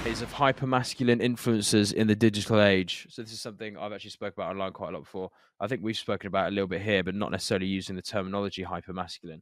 Is of hypermasculine influences in the digital age. So this is something I've actually spoken about online quite a lot before. I think we've spoken about it a little bit here, but not necessarily using the terminology hypermasculine.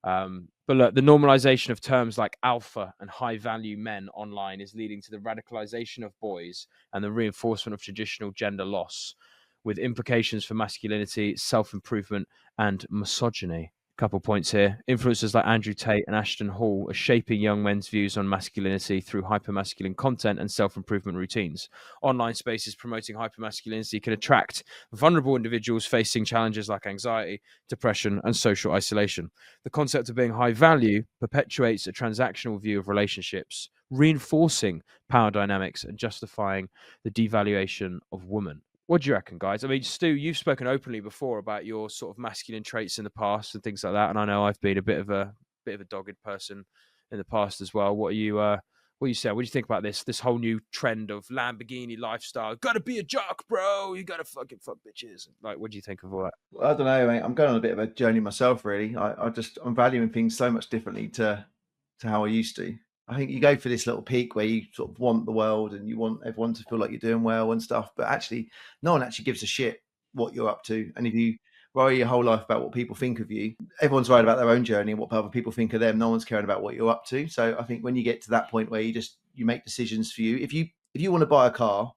But look, the normalization of terms like alpha and high value men online is leading to the radicalization of boys and the reinforcement of traditional gender loss, with implications for masculinity, self improvement, and misogyny. Couple points here. Influencers like Andrew Tate and Ashton Hall are shaping young men's views on masculinity through hypermasculine content and self-improvement routines. Online spaces promoting hypermasculinity can attract vulnerable individuals facing challenges like anxiety, depression, and social isolation. The concept of being high value perpetuates a transactional view of relationships, reinforcing power dynamics and justifying the devaluation of women. What do you reckon, guys? I mean, Stu, you've spoken openly before about your sort of masculine traits in the past and things like that, and I know I've been a bit of a dogged person in the past as well. What are you say? What do you think about this whole new trend of Lamborghini lifestyle? Got to be a jock, bro. You got to fucking fuck bitches. Like, what do you think of all that? Well, I don't know, mate. I'm going on a bit of a journey myself, really. I'm valuing things so much differently to how I used to. I think you go for this little peak where you sort of want the world and you want everyone to feel like you're doing well and stuff, but actually, no one actually gives a shit what you're up to. And if you worry your whole life about what people think of you, everyone's worried about their own journey and what other people think of them. No one's caring about what you're up to. So I think when you get to that point where you make decisions for you, if you want to buy a car,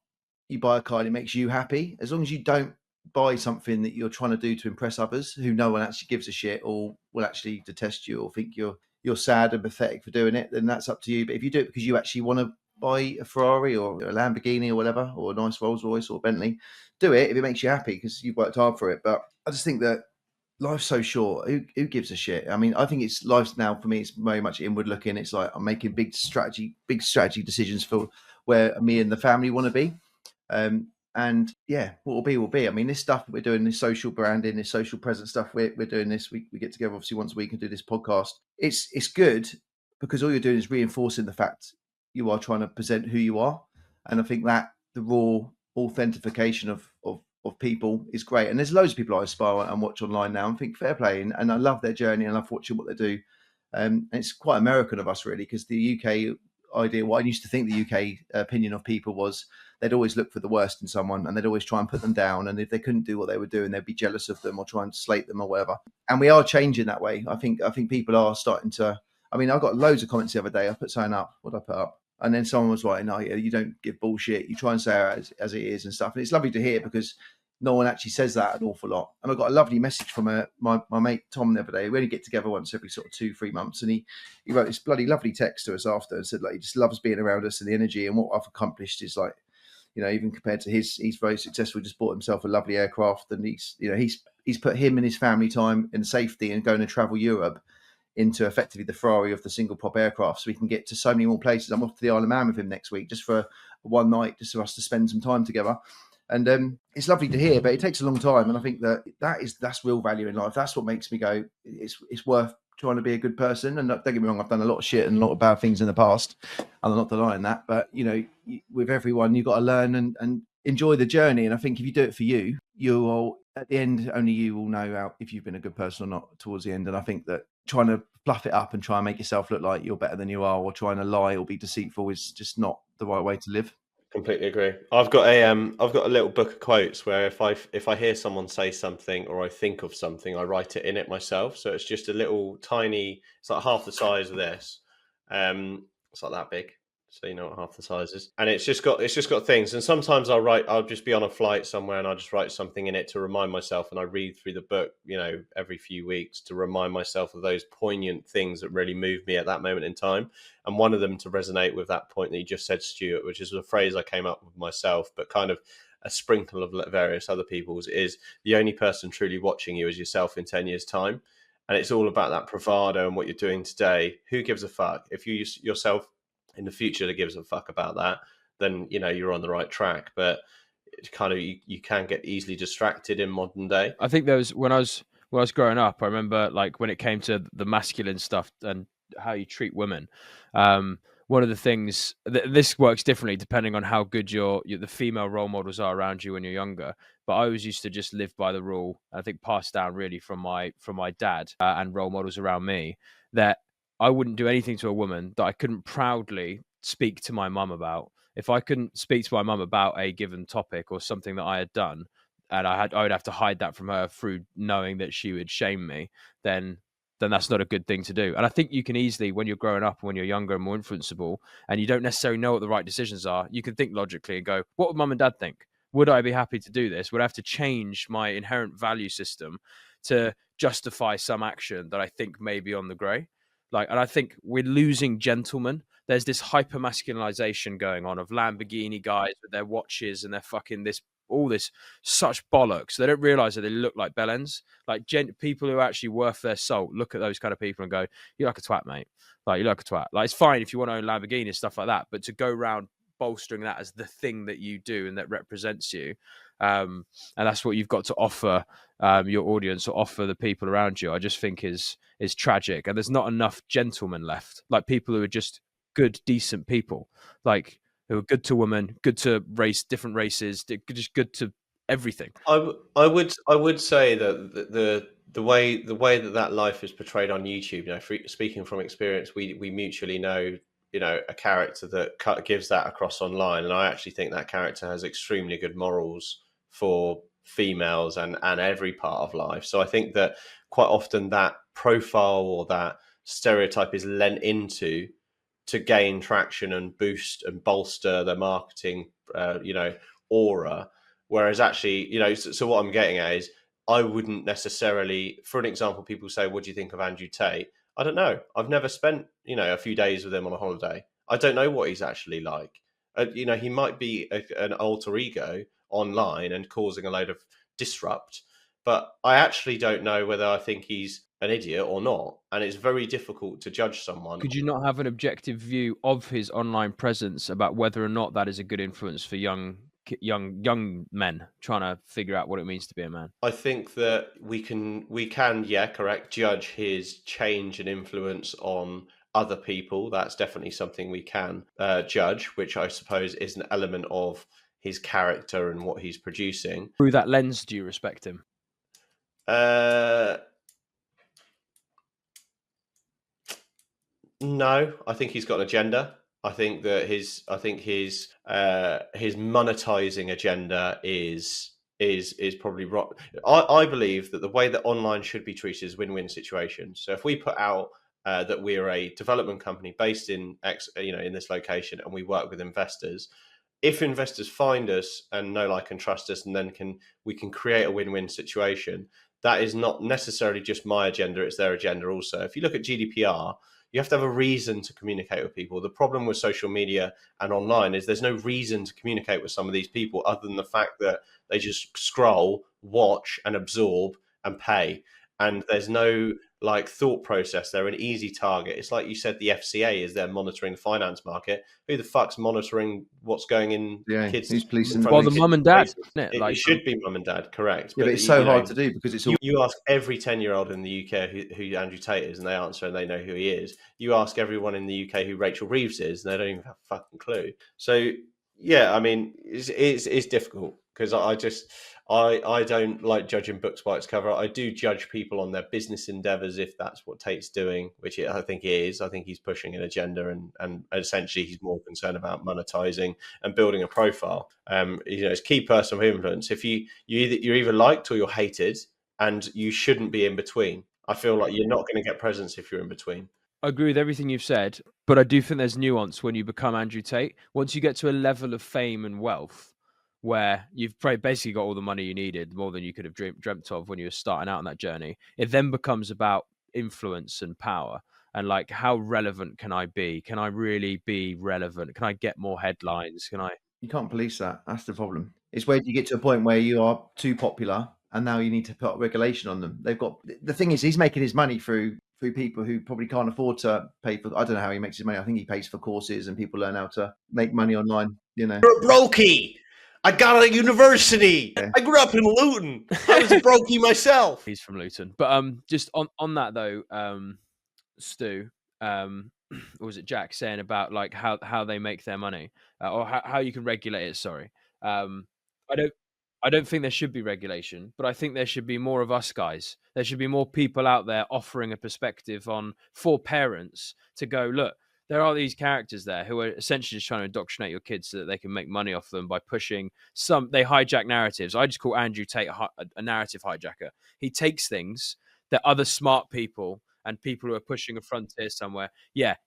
you buy a car and it makes you happy. As long as you don't buy something that you're trying to do to impress others who no one actually gives a shit or will actually detest you or think you're sad and pathetic for doing it, then that's up to you. But if you do it because you actually want to buy a Ferrari or a Lamborghini or whatever, or a nice Rolls Royce or Bentley, do it if it makes you happy because you've worked hard for it. But I just think that life's so short. Who gives a shit? I mean, I think it's life's now for me. It's very much inward looking. It's like I'm making big strategy decisions for where me and the family want to be. And yeah, what will be will be. I mean, this stuff that we're doing, this social branding, this social presence stuff, we're doing this. We get together obviously once a week and do this podcast. It's good because all you're doing is reinforcing the fact you are trying to present who you are. And I think that the raw authentication of people is great. And there's loads of people I aspire and watch online now and think fair play. And I love their journey and I love watching what they do. And it's quite American of us, really, because the UK idea, what I used to think the UK opinion of people was they'd always look for the worst in someone and they'd always try and put them down. And if they couldn't do what they were doing, they'd be jealous of them or try and slate them or whatever. And we are changing that way. I think people are starting to. I mean, I got loads of comments the other day. I put something up. What did I put up? And then someone was like, "No, you don't give bullshit. You try and say it as it is and stuff." And it's lovely to hear because no one actually says that an awful lot. And I got a lovely message from my mate Tom the other day. We only get together once every sort of 2-3 months, and he wrote this bloody lovely text to us after and said like he just loves being around us and the energy, and what I've accomplished is like, you know, even compared to he's very successful. Just bought himself a lovely aircraft, and he's put him and his family time in safety and going to travel Europe into effectively the Ferrari of the single prop aircraft, so we can get to so many more places. I'm off to the Isle of Man with him next week just for one night, just for us to spend some time together. And it's lovely to hear, but it takes a long time. And I think that's real value in life. That's what makes me go, it's worth trying to be a good person. And don't get me wrong, I've done a lot of shit and a lot of bad things in the past. I'm not denying that. But, you know, with everyone, you've got to learn and enjoy the journey. And I think if you do it for you, you'll, at the end, only you will know if you've been a good person or not towards the end. And I think that trying to fluff it up and try and make yourself look like you're better than you are, or trying to lie or be deceitful, is just not the right way to live. Completely agree. I've got a little book of quotes where if I hear someone say something or I think of something, I write it in it myself. So it's just a little tiny. It's like half the size of this. It's like that big. So you know what half the size is. And it's just got things. And sometimes I'll just be on a flight somewhere and I'll just write something in it to remind myself. And I read through the book, you know, every few weeks to remind myself of those poignant things that really moved me at that moment in time. And one of them to resonate with that point that you just said, Stuart, which is a phrase I came up with myself, but kind of a sprinkle of various other people's, is the only person truly watching you is yourself in 10 years' time. And it's all about that bravado and what you're doing today. Who gives a fuck? If you yourself in the future that gives a fuck about that, then you know you're on the right track. But it's kind of you can get easily distracted in modern day. I think there was when I was growing up, I remember like when it came to the masculine stuff and how you treat women. One of the things this works differently depending on how good the female role models are around you when you're younger. But I always used to just live by the rule. I think passed down really from my dad and role models around me, that I wouldn't do anything to a woman that I couldn't proudly speak to my mum about. If I couldn't speak to my mum about a given topic or something that I had done, and I would have to hide that from her through knowing that she would shame me, then that's not a good thing to do. And I think you can easily, when you're growing up and when you're younger and more influenceable, and you don't necessarily know what the right decisions are, you can think logically and go, what would mum and dad think? Would I be happy to do this? Would I have to change my inherent value system to justify some action that I think may be on the grey? And I think we're losing gentlemen. There's this hyper masculinization going on of Lamborghini guys with their watches and their fucking all this such bollocks. They don't realize that they look like bellends. People who are actually worth their salt look at those kind of people and go, "You're like a twat, mate. You're like a twat." It's fine if you want to own Lamborghini and stuff like that, but to go around bolstering that as the thing that you do and that represents you, and that's what you've got to offer your audience or offer the people around you, I just think is tragic. And there's not enough gentlemen left, people who are just good, decent people, who are good to women, good to different races, just good to everything. I would say that the way that life is portrayed on YouTube, speaking from experience, we mutually know, a character that gives that across online, and I actually think that character has extremely good morals for females and every part of life. So I think that quite often that profile or that stereotype is lent into to gain traction and boost and bolster their marketing, aura. Whereas actually, so what I'm getting at is I wouldn't necessarily, for an example, people say, what do you think of Andrew Tate? I don't know. I've never spent, a few days with him on a holiday. I don't know what he's actually like. He might be an alter ego online and causing a load of disrupt, but I actually don't know whether I think he's an idiot or not. And it's very difficult to judge someone. Could you not have an objective view of his online presence about whether or not that is a good influence for young men trying to figure out what it means to be a man? I think that we can, judge his change and influence on other people. That's definitely something we can judge, which I suppose is an element of his character and what he's producing. Through that lens, do you respect him? No, I think he's got an agenda. I think that his monetizing agenda is probably wrong. I believe that the way that online should be treated is win-win situations. So if we put out that we're a development company based in in this location, and we work with investors, if investors find us and know, like, and trust us, and then we can create a win-win situation, that is not necessarily just my agenda, it's their agenda also. If you look at GDPR, you have to have a reason to communicate with people. The problem with social media and online is there's no reason to communicate with some of these people other than the fact that they just scroll, watch, and absorb and pay. And there's no thought process. They're an easy target. It's like you said, the FCA is there monitoring the finance market. Who the fuck's monitoring what's going in kids? Who's policing? Well, the mum and dad, isn't it? It should be mum and dad, correct? Yeah, but it's so hard to do because it's all. You ask every 10-year-old in the UK who Andrew Tate is, and they answer and they know who he is. You ask everyone in the UK who Rachel Reeves is, and they don't even have a fucking clue. So yeah, I mean, it's difficult because I don't like judging books by its cover. I do judge people on their business endeavors if that's what Tate's doing, which I think he is. I think he's pushing an agenda, and essentially he's more concerned about monetizing and building a profile. It's key personal influence. If you're either liked or you're hated, and you shouldn't be in between. I feel like you're not going to get presence if you're in between. I agree with everything you've said, but I do think there's nuance when you become Andrew Tate. Once you get to a level of fame and wealth where you've basically got all the money you needed, more than you could have dreamt of when you were starting out on that journey, it then becomes about influence and power. And how relevant can I be? Can I really be relevant? Can I get more headlines? You can't police that. That's the problem. It's where you get to a point where you are too popular, and now you need to put regulation on them. The thing is, he's making his money through people who probably can't afford to pay for. I don't know how he makes his money. I think he pays for courses, and people learn how to make money online. You're a brokey. I got a university. Yeah. I grew up in Luton. I was a brokey myself. He's from Luton. But just on that though, Stu, or was it Jack saying about how they make their money, or how you can regulate it? Sorry, I don't think there should be regulation, but I think there should be more of us guys. There should be more people out there offering a perspective for parents to go, look, there are these characters there who are essentially just trying to indoctrinate your kids so that they can make money off them by pushing they hijack narratives. I just call Andrew Tate a narrative hijacker. He takes things that other smart people and people who are pushing a frontier somewhere,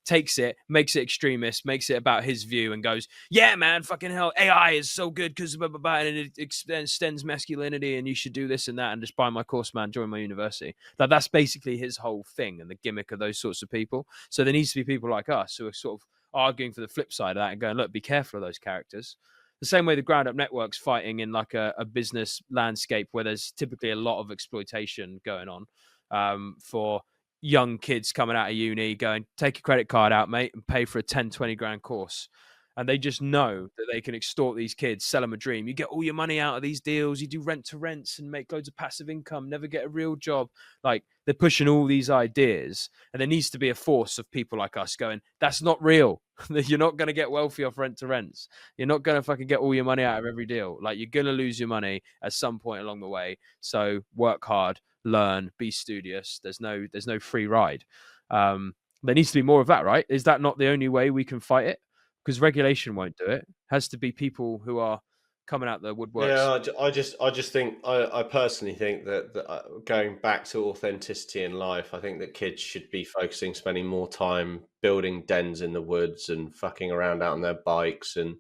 takes it, makes it extremist, makes it about his view, and goes, yeah, man, fucking hell, AI is so good because blah, blah, blah, and it extends masculinity, and you should do this and that, and just buy my course, man, join my university. That's basically his whole thing and the gimmick of those sorts of people. So there needs to be people like us who are sort of arguing for the flip side of that and going, look, be careful of those characters. The same way the ground up network's fighting in like a business landscape where there's typically a lot of exploitation going on for young kids coming out of uni going, take a credit card out, mate, and pay for a 10, 20 grand course. And they just know that they can extort these kids, sell them a dream. You get all your money out of these deals. You do rent to rents and make loads of passive income, never get a real job. Like, they're pushing all these ideas. And there needs to be a force of people like us going, that's not real. You're not going to get wealthy off rent to rents. You're not going to fucking get all your money out of every deal. Like, you're going to lose your money at some point along the way. So work hard, learn, be studious. There's no free ride. There needs to be more of that, right? Is that not the only way we can fight it? Because regulation won't do it. Has to be people who are coming out the woodworks. Yeah, I just think I personally think that going back to authenticity in life, I think that kids should be spending more time building dens in the woods and fucking around out on their bikes and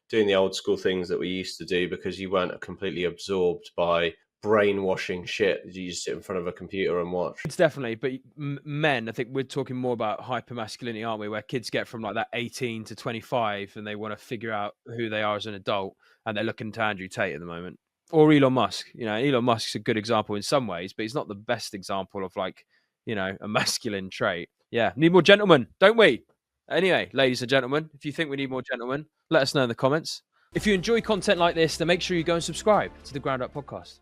doing the old school things that we used to do, because you weren't completely absorbed by brainwashing shit. You just sit in front of a computer and watch. It's definitely, but men, I think we're talking more about hypermasculinity, aren't we? Where kids get from like that 18 to 25 and they want to figure out who they are as an adult, and they're looking to Andrew Tate at the moment. Or Elon Musk. Elon Musk's a good example in some ways, but he's not the best example of like, a masculine trait. Yeah, need more gentlemen, don't we? Anyway, ladies and gentlemen, if you think we need more gentlemen, let us know in the comments. If you enjoy content like this, then make sure you go and subscribe to the Ground Up Podcast.